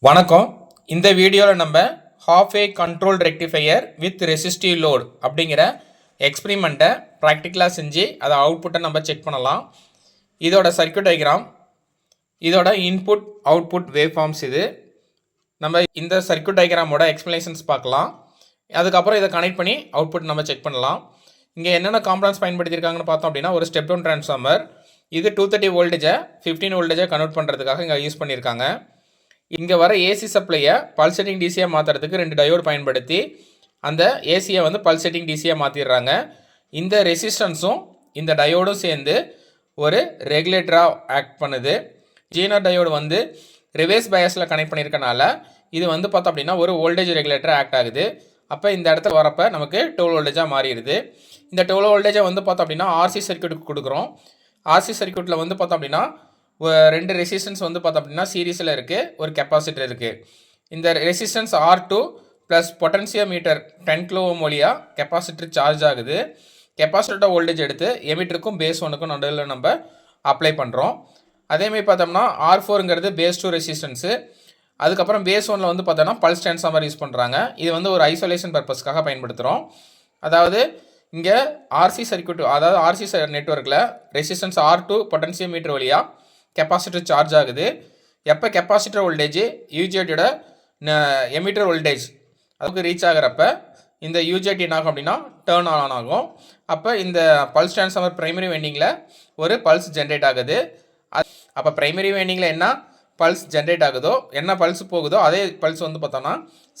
வணக்கம். இந்த வீடியோவில் நம்ம half a controlled rectifier with resistive load அப்படிங்கிற எக்ஸ்பிரிமெண்ட்டை ப்ராக்டிக்கலாக செஞ்சு அதை அவுட்புட்டை நம்ம செக் பண்ணலாம். இதோட சர்க்யூட் டயக்ராம், இதோட இன்புட் அவுட்புட் வேவ் ஃபார்ம்ஸ். இது நம்ம இந்த சர்க்யூட் டயக்ராமோட எக்ஸ்பிளனேஷன்ஸ் பார்க்கலாம். அதுக்கப்புறம் இதை கனெக்ட் பண்ணி அவுட்புட் நம்ம செக் பண்ணலாம். இங்கே என்னென்ன காம்பனன்ட்ஸ் பயன்படுத்தியிருக்காங்கன்னு பார்த்தோம் அப்படின்னா, ஒரு ஸ்டெப் டவுன் ட்ரான்ஸ்ஃபார்மர். இது 230 வோல்டேஜை 15 வோல்டேஜை கன்வெர்ட் பண்ணுறதுக்காக இங்கே யூஸ் பண்ணியிருக்காங்க. இங்கே வர ஏசி சப்ளையை பல்சேட்டிங் டிசியாக மாற்றுறதுக்கு 2 டயோடு பயன்படுத்தி அந்த ஏசியை வந்து பல்சேட்டிங் டிசியாக மாற்றிடுறாங்க. இந்த ரெசிஸ்டன்ஸும் இந்த டயோடும் சேர்ந்து ஒரு ரெகுலேட்டராக ஆக்ட் பண்ணுது. ஜீனர் டயோடு வந்து ரிவர்ஸ் பயாஸில் கனெக்ட் பண்ணியிருக்கனால இது வந்து பார்த்தோம் அப்படின்னா ஒரு வோல்டேஜ் ரெகுலேட்டராக ஆக்ட் ஆகுது. அப்போ இந்த இடத்துல வரப்போ நமக்கு 12 வோல்டேஜாக மாறிடுது. இந்த 12 வோல்டேஜை வந்து பார்த்தோம் அப்படின்னா ஆர்சி சர்க்யூட்டுக்கு கொடுக்குறோம். ஆர்சி சர்க்யூட்டில் வந்து பார்த்தோம் அப்படின்னா 2 ரெசிஸ்டன்ஸ் வந்து பார்த்தோம் அப்படின்னா சீரீஸில் இருக்குது, ஒரு கெப்பாசிட்டர் இருக்குது. இந்த resistance R2 plus potentiometer 10 kilo ohm வழியாக கெப்பாசிட்டர் சார்ஜ் ஆகுது. கெப்பாசிட்டரோட வோல்டேஜ் எடுத்து எமிட்டருக்கும் பேஸ் ஒன்றுக்கும் நடுவில் நம்ம அப்ளை பண்ணுறோம். அதேமாதிரி பார்த்தோம்னா R4ங்கிறது பேஸ் 2 ரெசிஸ்டன்ஸு. அதுக்கப்புறம் பேஸ் 1ல் வந்து பார்த்தோம்னா பல்ஸ் ட்ரான்ஸ்ஃபார்மர் யூஸ் பண்ணுறாங்க. இது வந்து ஒரு ஐசோலேஷன் பர்பஸ்க்காக பயன்படுத்துகிறோம். அதாவது இங்கே ஆர்சி சர்க்யூட், அதாவது ஆர்சி நெட்வொர்க்கில் ரெசிஸ்டன்ஸ் R2 பொட்டன்சியோமீட்டர் வழியாக கெப்பாசிட்டர் சார்ஜ் ஆகுது. எப்போ கெப்பாசிட்டர் வோல்டேஜ் யூஜிடியோட எமிட்டர் வோல்டேஜ் அதுக்கு ரீச் ஆகிறப்ப இந்த யூஜிடி என்ன ஆகும் அப்படின்னா டேர்ன் ஆன் ஆகும். அப்போ இந்த பல்ஸ் ட்ரான்ஸ்ஃபார்மர் பிரைமரி வைண்டிங்கில் ஒரு பல்ஸ் ஜென்ரேட் ஆகுது. அப்போ பிரைமரி வைண்டிங்கில் என்ன பல்ஸ் ஜென்ரேட் ஆகுதோ, என்ன பல்ஸ் போகுதோ அதே பல்ஸ் வந்து பார்த்தோம்னா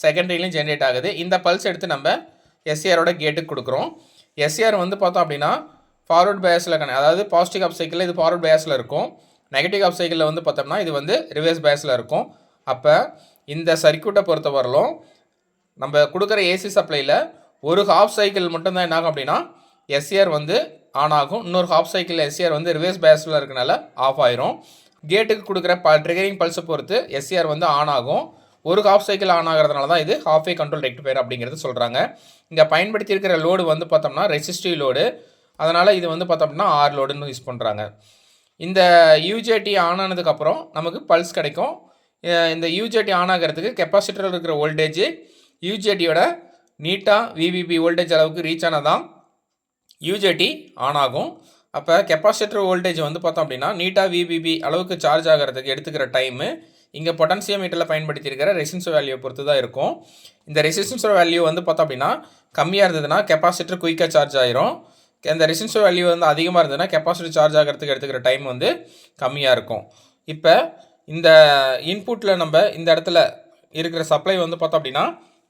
செகண்டரிலையும் ஜென்ரேட் ஆகுது. இந்த பல்ஸ் எடுத்து நம்ம எஸ்சிஆரோட கேட்டுக்கு கொடுக்குறோம். எஸ்சிஆர் வந்து பார்த்தோம் அப்படின்னா ஃபார்வர்ட் பயாஸில் அதாவது பாசிட்டிவ் அப் சைக்கிளில் இது ஃபார்வர்ட் பயாஸில் இருக்கும். நெகட்டிவ் ஆஃப் சைக்கிளில் வந்து பார்த்தோம்னா இது வந்து ரிவர்ஸ் பயாஸில் இருக்கும். அப்போ இந்த சர்க்யூட்டை பொறுத்த வரலும் நம்ம கொடுக்குற ஏசி சப்ளையில் ஒரு ஹாஃப் சைக்கிள் மட்டும்தான் என்ன ஆகும் அப்படின்னா எஸ்சிஆர் வந்து ஆன் ஆகும். இன்னொரு ஹாஃப் சைக்கிள் எஸ்சிஆர் வந்து ரிவர்ஸ் பயாஸில் இருக்கனால ஆஃப் ஆயிரும். கேட்டுக்கு கொடுக்குற ட்ரிகரிங் பல்ஸை பொறுத்து எஸ்சிஆர் வந்து ஆன் ஆகும். ஒரு ஹாஃப் சைக்கிள் ஆன் ஆகிறதுனால தான் இது half a controlled rectifier அப்படிங்கிறது சொல்கிறாங்க. இங்கே பயன்படுத்தியிருக்கிற லோடு வந்து பார்த்தோம்னா ரெசிஸ்டிவ் லோடு. அதனால் இது வந்து பார்த்தோம் அப்படின்னா R லோடுன்னு யூஸ் பண்ணுறாங்க. இந்த யூஜிடி ஆன் ஆனதுக்கப்புறம் நமக்கு பல்ஸ் கிடைக்கும். இந்த யூஜிடி ஆன் ஆகிறதுக்கு கெப்பாசிட்டரில் இருக்கிற வோல்டேஜ் யூஜிடியோட நீட்டாக விவிபி வோல்டேஜ் அளவுக்கு ரீச் ஆனதான் யூஜிடி ஆன் ஆகும். அப்போ கெப்பாசிட்டர் வோல்டேஜ் வந்து பார்த்தோம் அப்படின்னா நீட்டாக விபிபி அளவுக்கு சார்ஜ் ஆகிறதுக்கு எடுத்துக்கிற டைமு இங்கே பொட்டன்சியோமீட்டரில் பயன்படுத்தியிருக்கிற ரெசிஸ்டன்ஸ் வேல்யூ பொறுத்து தான் இருக்கும். இந்த ரெசிஸ்டன்ஸ் வேல்யூ வந்து பார்த்தோம் அப்படின்னா கம்மியாக இருந்ததுன்னா கெப்பாசிட்டர் குயிக்காக சார்ஜ் ஆயிரும். இந்த ரெசிஸ்டன்ஸ் வேல்யூ வந்து அதிகமாக இருந்ததுன்னா கெப்பாசிட்டர் சார்ஜ் ஆகிறதுக்கு எடுத்துக்கிற டைம் வந்து கம்மியாக இருக்கும். இப்போ இந்த இன்புட்டில் நம்ம இந்த இடத்துல இருக்கிற சப்ளை வந்து பார்த்தோம் அப்படின்னா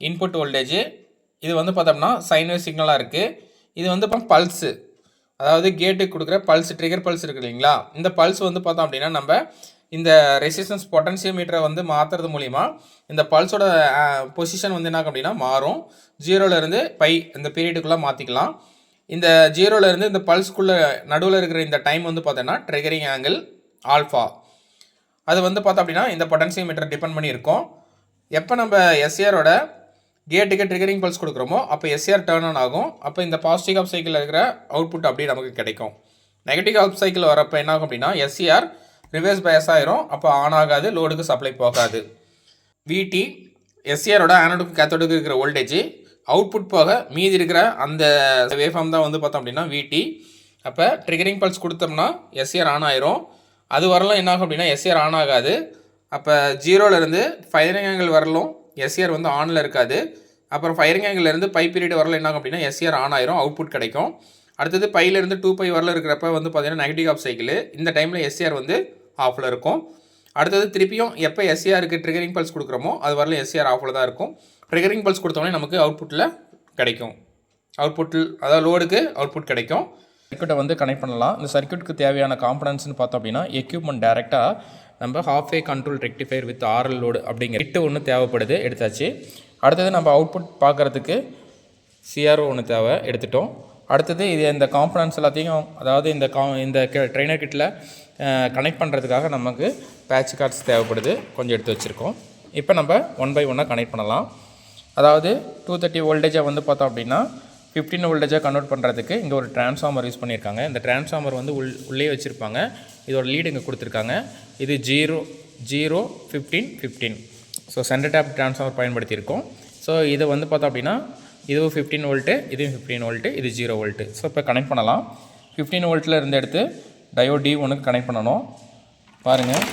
இன்புட் வோல்டேஜ். இது வந்து பார்த்தோம்னா சைன்வேவ் சிக்னலாக இருக்குது. இது வந்து இப்போ பல்ஸு, அதாவது கேட்டுக்கு கொடுக்குற பல்ஸ், ட்ரிகர் பல்ஸ் இருக்குது இல்லைங்களா. இந்த பல்ஸ் வந்து பார்த்தோம் அப்படின்னா நம்ம இந்த ரெசிஸ்டன்ஸ் பொட்டன்சியோமீட்டரை வந்து மாற்றுறது மூலிமா இந்த பல்ஸோட பொசிஷன் வந்து என்ன அப்படின்னா மாறும். 0லேருந்து பை இந்த பீரியடுக்குள்ளே மாற்றிக்கலாம். இந்த 0லேருந்து இந்த பல்ஸ்க்குள்ளே நடுவில் இருக்கிற இந்த டைம் வந்து பார்த்தோன்னா ட்ரிகரிங் ஆங்கிள் ஆல்ஃபா. அது வந்து பார்த்தோம் அப்படின்னா இந்த பொட்டன்சியோமீட்டர் டிபெண்ட் பண்ணி இருக்கும். எப்போ நம்ம எஸ்சிஆரோட கேட்டுக்கு ட்ரிகரிங் பல்ஸ் கொடுக்குறோமோ அப்போ எஸ்சிஆர் டேர்ன் ஆன் ஆகும். அப்போ இந்த பாசிட்டிவ் ஆஃப் சைக்கிளில் இருக்கிற அவுட்புட் அப்படியே நமக்கு கிடைக்கும். நெகட்டிவ் ஆஃப் சைக்கிள் வரப்போ என்ன ஆகும் அப்படின்னா எஸ்சிஆர் ரிவர்ஸ் பயாஸ் ஆயிரும். அப்போ ஆன் ஆகாது, லோடுக்கு சப்ளை போகாது. விடி எஸ்சிஆரோட ஆனோடுக்கு கேத்தோடுக்கு இருக்கிற வோல்டேஜ் அவுட்புட் போக மீதி இருக்கிற அந்த வேவ்ஃபார்ம் தான் வந்து பார்த்தோம் அப்படின்னா விடி. அப்போ ட்ரிகரிங் பல்ஸ் கொடுத்தோம்னா எஸ்சிஆர் ஆன் ஆயிரும். அது வரலாம் என்ன ஆகும் அப்படின்னா எஸ்சிஆர் ஆன் ஆகாது. அப்போ 0லேருந்து ஃபயரிங் ஆங்கிள் வரலும் எஸ்சிஆர் வந்து ஆனில் இருக்காது. அப்புறம் ஃபயரிங் ஆங்கிள்லேருந்து பை பீரியட் வரல என்ன ஆகும் அப்படின்னா எஸ்சிஆர் ஆன் ஆயிரும், அவுட்புட் கிடைக்கும். அடுத்தது பையிலேருந்து 2π வரல இருக்கிறப்ப வந்து பார்த்தீங்கன்னா நெகட்டிவ் ஆஃப் சைக்கிள். இந்த டைமில் எஸ்சிஆர் வந்து ஆஃபில் இருக்கும். அடுத்தது திருப்பியும் எப்போ எஸ்சிஆருக்கு ட்ரிகரிங் பல்ஸ் கொடுக்குறோமோ அது வரல எஸ்சிஆர் ஆஃபில் தான் இருக்கும். ட்ரிகரிங் பல்ஸ் கொடுத்தோன்னே நமக்கு அவுட்புட்டில் கிடைக்கும். அவுட்புட்டில் அதாவது லோடுக்கு அவுட்புட் கிடைக்கும். சர்க்யூட்டை வந்து கனெக்ட் பண்ணலாம். இந்த சர்க்யூட்டுக்கு தேவையான காம்பனன்ட்ஸ்னு பார்த்தோம் அப்படின்னா எக்யூப்மெண்ட் டேரெக்டாக நம்ம half a controlled rectifier with RL load அப்படிங்கிற கிட்டு ஒன்று தேவைப்படுது, எடுத்தாச்சு. அடுத்தது நம்ம அவுட்புட் பார்க்குறதுக்கு சிஆர்ஓ ஒன்று தேவை, எடுத்துட்டோம். அடுத்தது இது இந்த காம்பனன்ட்ஸ் எல்லாத்தையும், அதாவது இந்த ட்ரெயினர் கிட்டில் கனெக்ட் பண்ணுறதுக்காக நமக்கு பேட்ச் கார்ட்ஸ் தேவைப்படுது, கொஞ்சம் எடுத்து வச்சுருக்கோம். இப்போ நம்ம 1 by 1 கனெக்ட் பண்ணலாம். அதாவது 230 வோல்டேஜை வந்து பார்த்தோம் அப்படின்னா 15 வோல்டேஜாக கன்வெர்ட் பண்ணுறதுக்கு இங்கே ஒரு டிரான்ஸ்ஃபார்மர் யூஸ் பண்ணியிருக்காங்க. இந்த டிரான்ஸ்ஃபார்மர் வந்து உள்ளே வச்சுருப்பாங்க. இதோட லீடு இங்கே கொடுத்துருக்காங்க. இது 0 0 15 15. ஸோ சென்டர் டேப் ட்ரான்ஸ்ஃபார்மர் பயன்படுத்தியிருக்கோம். ஸோ இதை வந்து பார்த்தோம் அப்படின்னா இதுவும் 15 வோல்ட்டு, இதுவும் 15 வோல்ட்டு, இது 0 வோல்ட்டு. ஸோ இப்போ கனெக்ட் பண்ணலாம். 15 வோல்ட்டில் இருந்து எடுத்து டயோட் D1க்கு கனெக்ட் பண்ணணும். பாருங்கள்,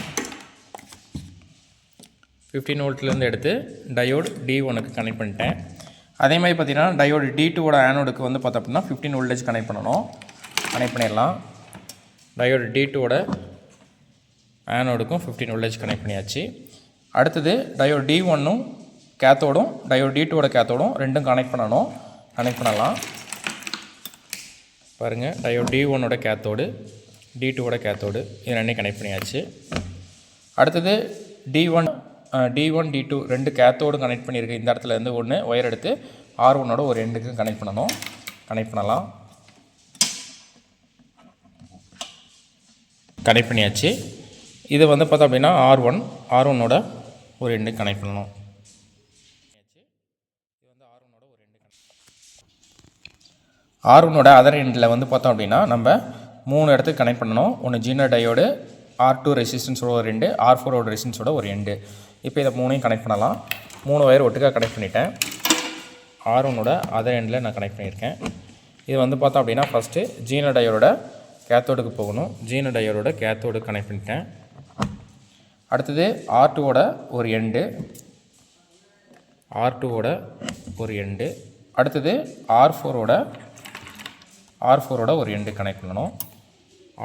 15 வோல்ட்லேருந்து எடுத்து டயோட் D1க்கு கனெக்ட் பண்ணிட்டேன். அதே மாதிரி பார்த்தீங்கன்னா டயோடு D2வோட ஆனோடுக்கு வந்து பார்த்தோம் அப்படின்னா 15 வோல்டேஜ் கனெக்ட் பண்ணணும். கனெக்ட் பண்ணிடலாம். டயோடு D2வோட ஆனோடுக்கும் 15 வோல்டேஜ் கனெக்ட் பண்ணியாச்சு. அடுத்தது டயோடு D1ம் கேத்தோடும் டயோடு D2வோட கேத்தோடும் ரெண்டும் கனெக்ட் பண்ணணும். கனெக்ட் பண்ணலாம். பாருங்கள், டயோடு D1ஓட கேத்தோடு D2வோட கேத்தோடு இது ரெண்டையும் கனெக்ட் பண்ணியாச்சு. அடுத்தது D1 D2 ரெண்டு கேத்தோடு கனெக்ட் பண்ணியிருக்கு. இந்த இடத்துல இருந்து ஒன்று ஒயர் எடுத்து R1ஓட ஒரு எண்டுக்கு கனெக்ட் பண்ணணும். கனெக்ட் பண்ணலாம். கனெக்ட் பண்ணியாச்சு. இது வந்து பார்த்தோம் அப்படின்னா R1ஓட ஒரு எண்டுக்கு கனெக்ட் பண்ணணும். R1ஓட அதர் எண்டில் வந்து பார்த்தோம் அப்படின்னா நம்ம 3 இடத்துக்கு கனெக்ட் பண்ணணும். ஒன்று ஜீனர் டயோடு, R2 ரெசிஸ்டன்ஸோட ஒரு எண்டு, R4ஓட ரெசிஸ்டன்ஸோட ஒரு எண்டு. இப்போ இதை 3ஐயும் கனெக்ட் பண்ணலாம். 3 ஒயர் ஒட்டுக்காக கனெக்ட் பண்ணிட்டேன். R1ஓட அதர் எண்டில் நான் கனெக்ட் பண்ணியிருக்கேன். இது வந்து பார்த்தோம் அப்படின்னா ஃபஸ்ட்டு ஜீனர் டயோட கேத்தோடுக்கு போகணும். ஜீனர் டயோட கேத்தோடு கனெக்ட் பண்ணிட்டேன். அடுத்தது R2ஓட ஒரு எண்டு, R2ஓட ஒரு எண்டு. அடுத்தது R4ஓட ஒரு எண்டு கனெக்ட் பண்ணணும்.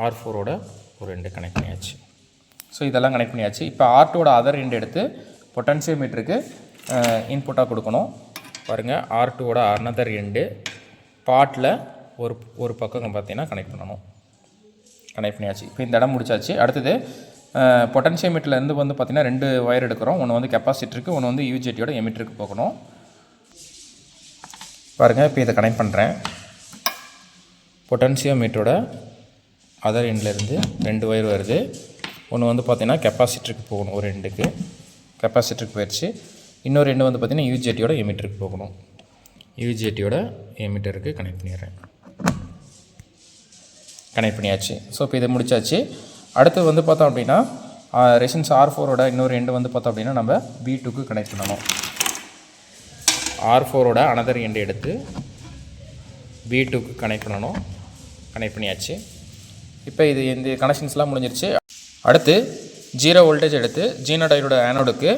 R4ஓட ஒரு எண்டு கனெக்ட் பண்ணியாச்சு. ஸோ இதெல்லாம் கனெக்ட் பண்ணியாச்சு. இப்போ R2ஓட அதர் எண்டு எடுத்து பொட்டன்சியோமீட்டருக்கு இன்புட்டாக கொடுக்கணும். பாருங்கள், R2ஓட அனதர் எண்டு பாட்டில் ஒரு பக்கம் பார்த்தீங்கன்னா கனெக்ட் பண்ணணும். கனெக்ட் பண்ணியாச்சு. இப்போ இந்த இடம் முடிச்சாச்சு. அடுத்தது பொட்டன்சியோமீட்டர்லேருந்து வந்து பார்த்திங்கன்னா 2 ஒயர் எடுக்கிறோம். ஒன்று வந்து கெப்பாசிட்டருக்கு, ஒன்று வந்து யூஜெட்டியோட எமிட்டருக்கு போகணும். பாருங்கள், இப்போ இதை கனெக்ட் பண்ணுறேன். பொட்டன்சியோமீட்டரோட அதர் எண்ட்லேருந்து 2 ஒயர் வருது. ஒன்று வந்து பார்த்திங்கன்னா கெப்பாசிட்டருக்கு போகணும், ஒரு எண்டுக்கு கெப்பாசிட்டருக்கு போயிடுச்சு. இன்னொரு எண்டு வந்து பார்த்திங்கன்னா யூஜெட்டியோட எமிட்டருக்கு போகணும். யூஜெட்டியோட எமிட்டருக்கு கனெக்ட் பண்ணிடுறேன். கனெக்ட் பண்ணியாச்சு. ஸோ இப்போ இதை முடிச்சாச்சு. அடுத்து வந்து பார்த்தோம் அப்படின்னா ரெசிஸ்டன்ஸ் R4ஓட இன்னொரு எண்டு வந்து பார்த்தோம் அப்படின்னா நம்ம B2க்கு கனெக்ட் பண்ணணும். R4ஓட அனதர் எண்டு எடுத்து B2க்கு கனெக்ட் பண்ணணும். கனெக்ட் பண்ணியாச்சு. இப்போ இந்த கனெக்ஷன்ஸ்லாம் முடிஞ்சிருச்சு. அடுத்து 0 வோல்டேஜ் எடுத்து ஜீனர் டயோட ஆனோடுக்கு,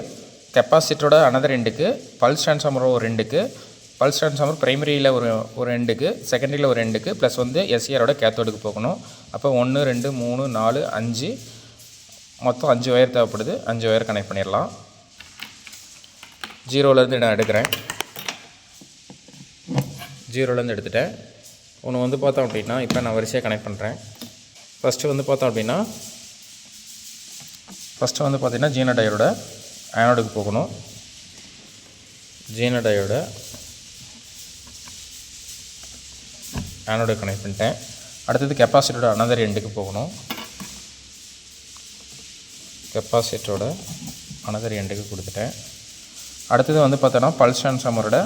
கெப்பாசிட்டரோட அனதர் எண்டுக்கு, பல்ஸ் ட்ரான்ஸ்ஃபார்மர் ஒரு எண்டுக்கு, பல்ஸ் ட்ரான்ஸ்ஃபார்மர் பிரைமரியில் ஒரு எண்டுக்கு, செகண்டரியில் ஒரு எண்டுக்கு, ப்ளஸ் வந்து SCRோட கேத்தோடுக்கு போகணும். அப்போ 1 2 3 4 5 மொத்தம் 5 ஒயர் தேவைப்படுது. 5 ஒயர் கனெக்ட் பண்ணிடலாம். 0லேருந்து நான் எடுக்கிறேன். 0லேருந்து எடுத்துட்டேன். ஒன்று வந்து பார்த்தோம் அப்படின்னா இப்போ நான் வரிசையாக கனெக்ட் பண்ணுறேன். ஃபஸ்ட்டு வந்து பார்த்தோம் அப்படின்னா ஜீனர் டயோட ஆனோடுக்கு போகணும். ஜீனர் டயோட ஆனோடு கனெக்ட் பண்ணிட்டேன். அடுத்தது கெப்பாசிட்டரோட அனதர் எண்டுக்கு போகணும். கெப்பாசிட்டரோட அனதர் எண்டுக்கு கொடுத்துட்டேன். அடுத்தது வந்து பார்த்தோன்னா பல்ஸ் ட்ரான்ஸ்ஃபார்மரோட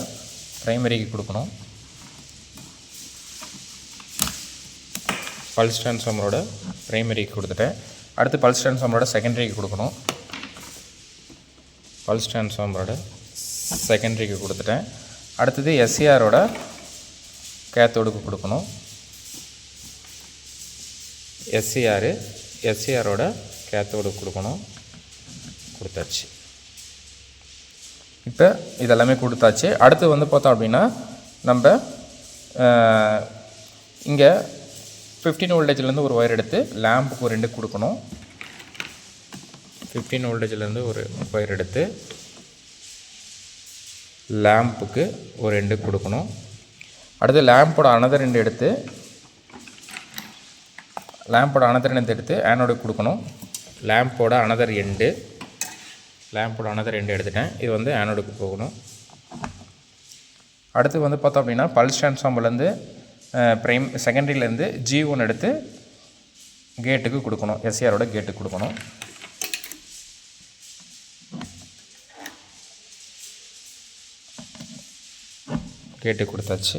ப்ரைமரிக்கு கொடுக்கணும். பல்ஸ் ட்ரான்ஸ்ஃபார்மரோட ப்ரைமரிக்கு கொடுத்துட்டேன். அடுத்து பல்ஸ் ட்ரான்ஸ்ஃபார்மரோட செகண்டரிக்கு கொடுக்கணும். பல்ஸ் ட்ரான்ஸ்ஃபார்மரோட செகண்டரிக்கு கொடுத்துட்டேன். அடுத்தது SCRோட கேத்தோடுக்கு கொடுக்கணும். SCRோட கேத்தோடுக்கு கொடுக்கணும். கொடுத்தாச்சு. இப்போ இதெல்லாமே கொடுத்தாச்சு. அடுத்து வந்து பார்த்தோம் அப்படின்னா நம்ம இங்கே 15 வோல்டேஜ்லேருந்து ஒரு ஒயர் எடுத்து லேம்புக்கு ஒரு 2 கொடுக்கணும். 15 வோல்டேஜ்லேருந்து ஒரு ஒயர் எடுத்து லேம்புக்கு ஒரு 2 கொடுக்கணும். அடுத்து லேம்போட அனதர் எண்டு எடுத்து ஆனோடுக்கு கொடுக்கணும். லேம்போட அனதர் எண்டு எடுத்துட்டேன். இது வந்து ஆனோடுக்கு போகணும். அடுத்து வந்து பார்த்தோம் அப்படின்னா பல்ஸ் ட்ரான்ஸ்ஃபார்மர்லேருந்து செகண்டரியிலேருந்து G1 எடுத்து கேட்டுக்கு கொடுக்கணும். SCRோட கேட்டுக்கு கொடுக்கணும். கேட்டு கொடுத்தாச்சு.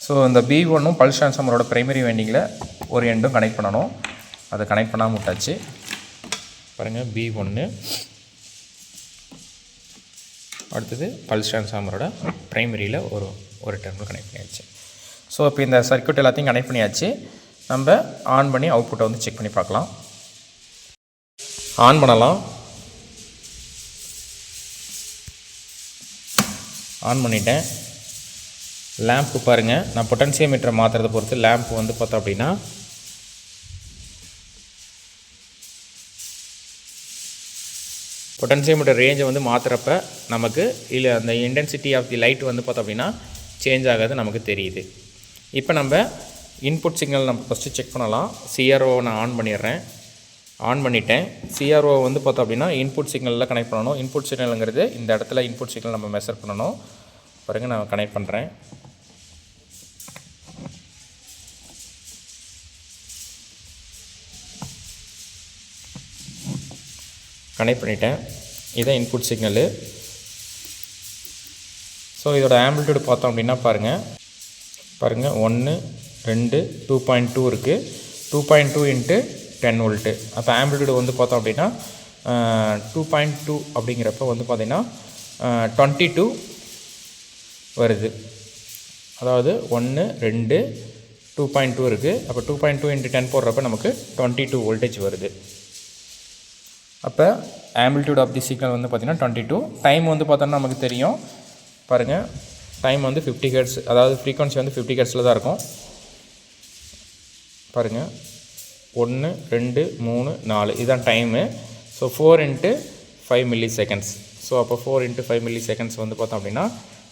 ஸோ இந்த B1ம் பல்ஸ் ட்ரான்ஸ்ஃபார்மரோட ப்ரைமரி வைண்டிங்கில் ஒரு எண்டும் கனெக்ட் பண்ணணும். அதை கனெக்ட் பண்ணாமல் விட்டாச்சு. பாருங்கள், B1 அடுத்தது பல்ஸ் ட்ரான்ஸ்ஃபார்மரோட ப்ரைமரியில் ஒரு டெர்மினல் கனெக்ட் பண்ணியாச்சு. ஸோ இப்போ இந்த சர்க்யூட் எல்லாத்தையும் கனெக்ட் பண்ணியாச்சு. நம்ம ஆன் பண்ணி அவுட்புட்டை வந்து செக் பண்ணி பார்க்கலாம். ஆன் பண்ணலாம். ஆன் பண்ணிட்டேன். லேம்ப்பு பாருங்கள், நான் பொட்டன்சியோமீட்டரை மாற்றுறதை பொறுத்து லேம்ப் வந்து பார்த்தோம் அப்படின்னா பொட்டன்சியோமீட்டர் ரேஞ்சை வந்து மாற்றுறப்ப நமக்கு இல்லை அந்த இன்டென்சிட்டி ஆஃப் தி லைட் வந்து பார்த்தோம் அப்படின்னா சேஞ்ச் ஆகாது நமக்கு தெரியுது. இப்போ நம்ம இன்புட் சிக்னல் நம்ம ஃபஸ்ட்டு செக் பண்ணலாம். சிஆர்ஓ நான் ஆன் பண்ணிடுறேன். ஆன் பண்ணிட்டேன். சிஆர்ஓ வந்து பார்த்தோம் அப்படின்னா இன்புட் சிக்னலில் கனெக்ட் பண்ணணும். இன்புட் சிக்னலுங்கிறது இந்த இடத்துல இன்புட் சிக்னல் நம்ம மெஷர் பண்ணணும். பாருங்கள், நான் கனெக்ட் பண்ணுறேன். கனெக்ட் பண்ணிட்டேன். இதான் இன்புட் சிக்னலு. ஸோ இதோட ஆம்பிளிட்யூடு பார்த்தோம் அப்படின்னா பாருங்கள் 1 2 2.2 இருக்குது. 2.2 × 10 வோல்ட்டு. அப்போ ஆம்பிளிட்யூடு வந்து பார்த்தோம் அப்படின்னா 2.2 அப்படிங்கிறப்ப வந்து பார்த்திங்கன்னா 22 வருது. அதாவது 1 2 2.2 இருக்குது. அப்போ 2.2 × 10 போடுறப்ப நமக்கு 22 வோல்டேஜ் வருது. அப்போ ஆம்பிளிட்யூட் ஆஃப் தி சிக்னல் வந்து பார்த்திங்கன்னா 22. டைம் வந்து பார்த்தோன்னா நமக்கு தெரியும். பாருங்கள், டைம் வந்து 50 ஹெர்ட்ஸ், அதாவது ஃப்ரீக்வன்சி வந்து 50 ஹெர்ட்ஸில் தான் இருக்கும். பாருங்கள், 1 2 3 4 இதுதான் time. So 4 × 5 milli seconds. So அப்போ 4 × 5 மில்லி செகண்ட்ஸ் வந்து பார்த்தோம் அப்படின்னா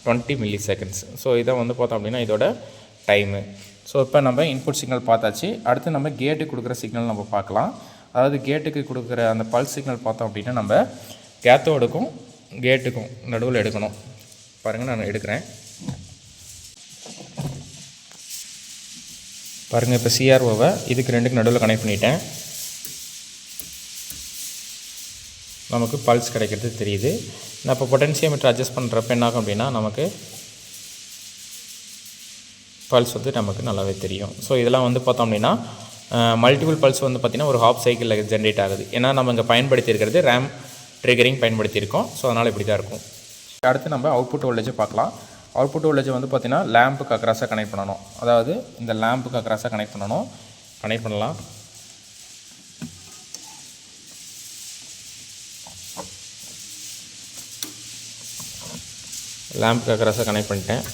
20 மில்லி செகண்ட்ஸ். ஸோ இதை வந்து பார்த்தோம் அப்படின்னா இதோட டைமு. ஸோ இப்போ நம்ம இன்புட் சிக்னல் பார்த்தாச்சு. அடுத்து நம்ம கேட்டுக்கு கொடுக்குற சிக்னல் நம்ம பார்க்கலாம். அதாவது கேட்டுக்கு கொடுக்குற அந்த பல்ஸ் சிக்னல் பார்த்தோம் அப்படின்னா நம்ம கேத்தோடுக்கும் கேட்டுக்கும் நடுவில் எடுக்கணும். பாருங்கள், நான் எடுக்கிறேன். பாருங்கள், இப்போ சிஆர்ஓவை இதுக்கு ரெண்டுக்கு நடுவில் கனெக்ட் பண்ணிட்டேன். நமக்கு பல்ஸ் கிடைக்கிறது தெரியுது. நான் இப்போ பொட்டன்சியோமீட்டர் அட்ஜஸ்ட் பண்ணுறப்ப என்ன ஆகும் அப்படின்னா நமக்கு பல்ஸ் வந்து நமக்கு நல்லாவே தெரியும். ஸோ இதெல்லாம் வந்து பார்த்தோம் அப்படின்னா மல்டிபிள் பல்ஸ் வந்து பார்த்திங்கன்னா ஒரு ஹாஃப் சைக்கிளில் ஜென்ரேட் ஆகுது. ஏன்னா நம்ம இங்கே பயன்படுத்தியிருக்கிறது ரேம் ட்ரிகரிங் பயன்படுத்தியிருக்கோம். ஸோ அதனால் இப்படி தான் இருக்கும். அடுத்து நம்ம அவுட்புட் வோல்டேஜை பார்க்கலாம். அவுட்புட் வோல்டேஜ் வந்து பார்த்திங்கன்னா லேம்புக்கு அக்ராஸாக கனெக்ட் பண்ணணும். அதாவது இந்த லேம்புக்கு அக்ராஸாக கனெக்ட் பண்ணணும். கனெக்ட் பண்ணலாம். லேம்புக்கு அக்ராஸாக கனெக்ட் பண்ணிட்டேன்.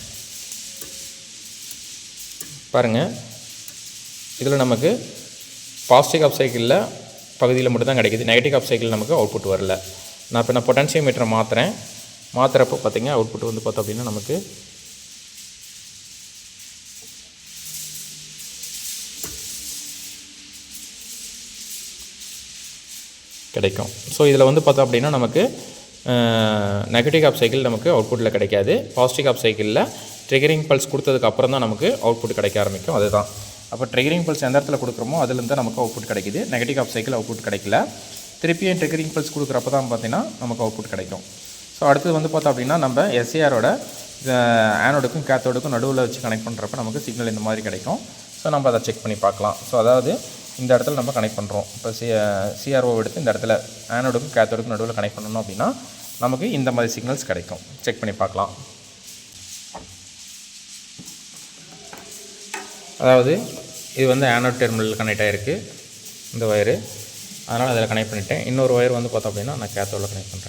பாருங்கள், இதில் நமக்கு பாசிட்டிவ் ஆஃப் சைக்கிளில் பகுதியில் மட்டும் தான் கிடைக்குது. நெகட்டிவ் ஆஃப் சைக்கிள் நமக்கு அவுட்புட் வரல. நான் இப்போ பொட்டன்சியோமீட்டரை மாற்றுறப்போ பார்த்திங்க அவுட்புட் வந்து பார்த்தோம் அப்படின்னா நமக்கு கிடைக்கும். ஸோ இதில் வந்து பார்த்தோம் அப்படின்னா நமக்கு நெகட்டிவ் ஆஃப் சைக்கிள் நமக்கு அவுட்புட்டில் கிடைக்காது. பாசிட்டிவ் ஆஃப் சைக்கிளில் ட்ரிகரிங் பல்ஸ் கொடுத்ததுக்கு அப்புறம் தான் நமக்கு அவுட்புட் கிடைக்க ஆரம்பிக்கும். அதுதான் அப்போ ட்ரிகரிங் பல்ஸ் எந்த இடத்துல கொடுக்குறோமோ அதுலேருந்து நமக்கு அவுட்புட் கிடைக்குது. நெகட்டிவ் ஆஃப் சைக்கிள் அவுட்புட் கிடைக்கல. திருப்பியும் ட்ரிகரிங் பல்ஸ் கொடுக்குறப்ப தான் பார்த்திங்கன்னா நமக்கு அவுட்புட் கிடைக்கும். ஸோ அடுத்தது வந்து பார்த்தோம் அப்படின்னா நம்ம எஸ்ஏஆரோட ஆனோடுக்கும் கேத்தோடுக்கும் நடுவில் வச்சு கனெக்ட் பண்ணுறப்ப நமக்கு சிக்னல் இந்த மாதிரி கிடைக்கும். ஸோ நம்ம அதை செக் பண்ணி பார்க்கலாம். ஸோ அதாவது இந்த இடத்துல நம்ம கனெக்ட் பண்ணுறோம். இப்போ சிஆர்ஓ எடுத்து இந்த இடத்துல ஆனோடுக்கும் கேத்தோடுக்கும் நடுவில் கனெக்ட் பண்ணணும் அப்படின்னா நமக்கு இந்த மாதிரி சிக்னல்ஸ் கிடைக்கும். செக் பண்ணி பார்க்கலாம். அதாவது இது வந்து ஆனோட் டெர்மினல் கனெக்ட் ஆகிருக்கு இந்த ஒயரு. அதனால் அதில் கனெக்ட் பண்ணிட்டேன். இன்னொரு ஒயர் வந்து பார்த்தோம் அப்படின்னா நான் கேத்தோடில் கனெக்ட்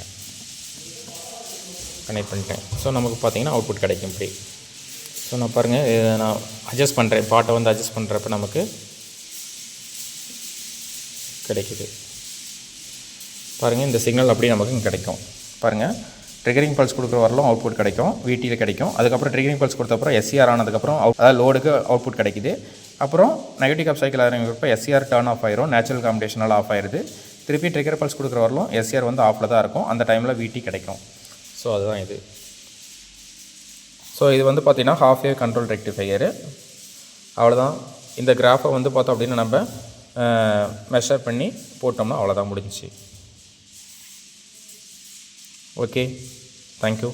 பண்ணிட்டேன். ஸோ நமக்கு பார்த்திங்கன்னா அவுட்புட் கிடைக்கும் இப்படி. ஸோ நான் பாருங்கள், இதை நான் அட்ஜஸ்ட் பண்ணுறேன். பாட்டை வந்து அட்ஜஸ்ட் பண்ணுறப்ப நமக்கு கிடைக்குது. பாருங்கள், இந்த சிக்னல் அப்படியே நமக்கு இங்கே கிடைக்கும். பாருங்கள், ட்ரிகரிங் பல்ஸ் கொடுக்குற வரலும் அவுட்புட் கிடைக்கும், விடியில் கிடைக்கும். அதுக்கப்புறம் ட்ரிகரிங் பல்ஸ் கொடுத்தப்பறம் எஸ்சிஆர் ஆனதுக்கப்புறம் அதாவது லோடுக்கு அவுட்புட் கிடைக்குது. அப்புறம் நெகட்டிவ் ஆஃப் சைக்கிள் ஆகிறப்ப எஸ்சிஆர் டர்ன் ஆஃப் ஆயிரும், நேச்சுரல் காம்பினேஷனால் ஆஃப் ஆயிடுது. திருப்பி ட்ரிகர் பல்ஸ் கொடுக்குற வரலும் எஸ்சிஆர் வந்து ஆஃபில் தான் இருக்கும். அந்த டைமில் விடி கிடைக்கும். ஸோ அதுதான் இது. ஸோ இது வந்து பார்த்திங்கன்னா ஹாஃப் வேவ் கண்ட்ரோல் ரெக்டிஃபையரு. அவ்வளோதான். இந்த கிராஃபை வந்து பார்த்தோம் அப்படின்னா நம்ம மெஷர் பண்ணி போட்டோம்னா அவ்வளோதான், முடிஞ்சிச்சு. Okay, thank you.